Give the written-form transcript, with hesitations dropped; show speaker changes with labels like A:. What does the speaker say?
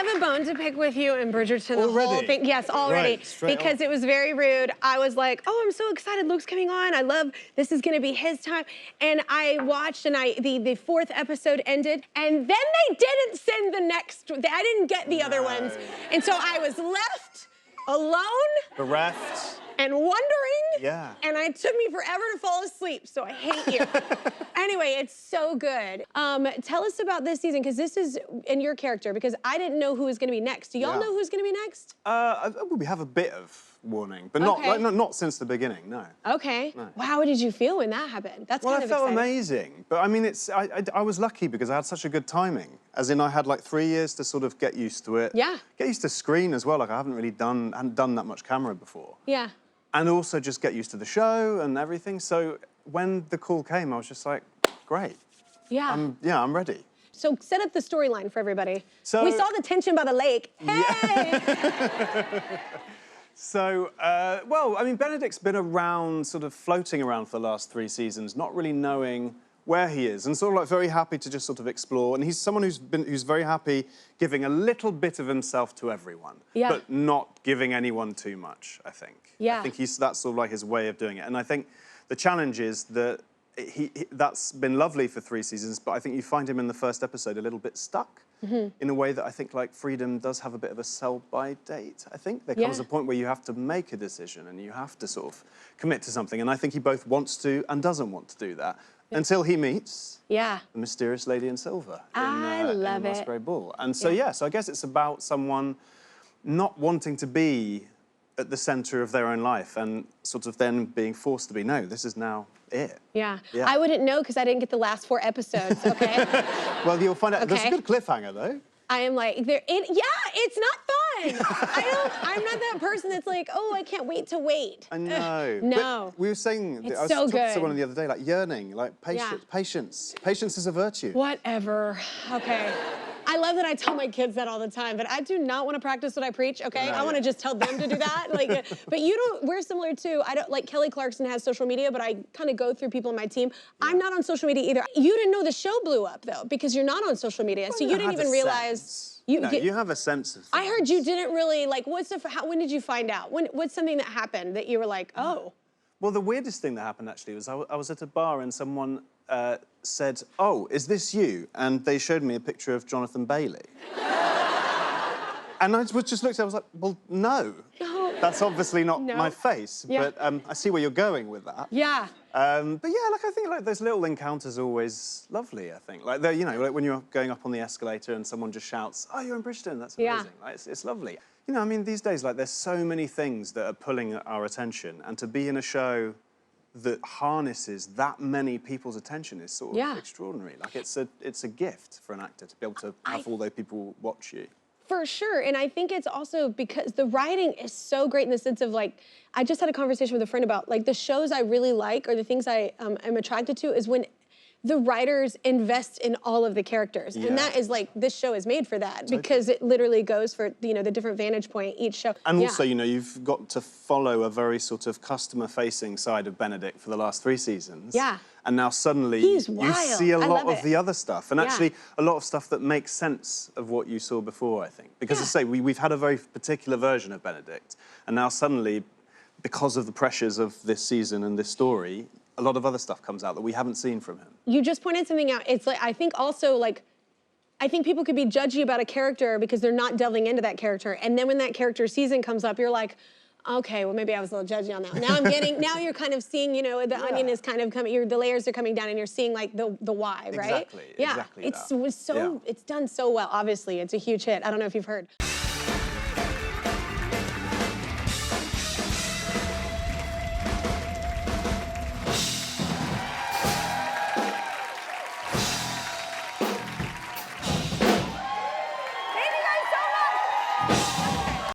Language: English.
A: have a bone to pick with you in Bridgerton. The
B: Already?
A: whole thing. Yes, already.
B: Right,
A: because it was very rude. I was like, oh, I'm so excited. Luke's coming on. I love, this is gonna be his time. And I watched, and the fourth episode ended, and then they didn't send the next, I didn't get the other ones. And so I was left alone.
B: Bereft.
A: And wondering.
B: Yeah.
A: And it took me forever to fall asleep, so I hate you. Anyway, it's so good. Tell us about this season, because this is in your character, because I didn't know who was gonna be next. Do y'all know who's gonna be next?
B: We have a bit of warning, but not since the beginning, no.
A: Okay.
B: No.
A: How did you feel when that happened? That's kind of
B: exciting. Well, I felt
A: exciting.
B: amazing, but I mean, I was lucky because I had such a good timing. As in, I had like 3 years to sort of get used to it.
A: Yeah.
B: Get used to screen as well. Like I hadn't done that much camera before.
A: Yeah.
B: And also just get used to the show and everything. So when the call came, I was just like, great.
A: Yeah.
B: I'm ready.
A: So set up the storyline for everybody.
B: So,
A: we saw the tension by the lake. Hey!
B: Yeah. So, well, I mean, Benedict's been around, sort of floating around for the last 3 seasons, not really knowing where he is, and sort of like very happy to just sort of explore. And he's someone who's very happy giving a little bit of himself to everyone, but not giving anyone too much, I think.
A: Yeah.
B: I think that's sort of like his way of doing it. And I think the challenge is that that's been lovely for 3 seasons, but I think you find him in the first episode a little bit stuck in a way that I think like Freedom does have a bit of a sell-by date. I think there comes a point where you have to make a decision and you have to sort of commit to something. And I think he both wants to and doesn't want to do that until he meets the mysterious lady in silver in the Masquerade Ball. And so, so I guess it's about someone not wanting to be at the center of their own life and sort of then being forced to be, no, this is now it.
A: Yeah. I wouldn't know because I didn't get the last 4 episodes, okay?
B: Well, you'll find out. There's a good cliffhanger, though.
A: I am like, it's not fun. I'm not that person that's like, oh, I can't wait to wait.
B: I know.
A: No.
B: But we were saying,
A: it's
B: I was
A: so
B: talking
A: good.
B: to someone the other day, like yearning, like patience. Patience is a virtue.
A: Whatever. Okay. I love that I tell my kids that all the time, but I do not want to practice what I preach, okay?
B: No,
A: I want to just tell them to do that. Like, but you don't, we're similar too. I don't, like Kelly Clarkson has social media, but I kind of go through people in my team. I'm not on social media either. You didn't know the show blew up though, because you're not on social media.
B: Well,
A: so you didn't even realize.
B: You have a sense of things.
A: I heard you didn't really, like, when did you find out? What's something that happened that you were like, oh?
B: Well, the weirdest thing that happened actually was I was at a bar and someone said, oh, is this you? And they showed me a picture of Jonathan Bailey. And I just looked at it, I was like, well, no. That's obviously not my face, but I see where you're going with that.
A: Yeah.
B: But yeah, like I think like those little encounters are always lovely, I think. Like, you know, like when you're going up on the escalator and someone just shouts, oh, you're in Bridgerton, that's amazing. Like, it's lovely. You know, I mean, these days, like, there's so many things that are pulling our attention, and to be in a show that harnesses that many people's attention is sort of extraordinary. Like, it's a gift for an actor to be able to have all those people watch you.
A: For sure, and I think it's also because the writing is so great in the sense of like, I just had a conversation with a friend about like the shows I really like or the things I am attracted to is when the writers invest in all of the characters. And that is like, this show is made for that because it literally goes for, you know, the different vantage point each show.
B: And also, you know, you've got to follow a very sort of customer-facing side of Benedict for the last 3 seasons.
A: Yeah.
B: And now suddenly you see a lot of the other stuff, and actually a lot of stuff that makes sense of what you saw before, I think. Because as I say, we've had a very particular version of Benedict, and now suddenly, because of the pressures of this season and this story, a lot of other stuff comes out that we haven't seen from him. You
A: just pointed something out. It's like, I think also like, I think people could be judgy about a character because they're not delving into that character. And then when that character season comes up, you're like, okay, well, maybe I was a little judgy on that one. Now I'm getting, now you're kind of seeing, you know, the onion is kind of coming, the layers are coming down and you're seeing like the why, right?
B: Exactly, exactly
A: it's done so well. Obviously, it's a huge hit. I don't know if you've heard.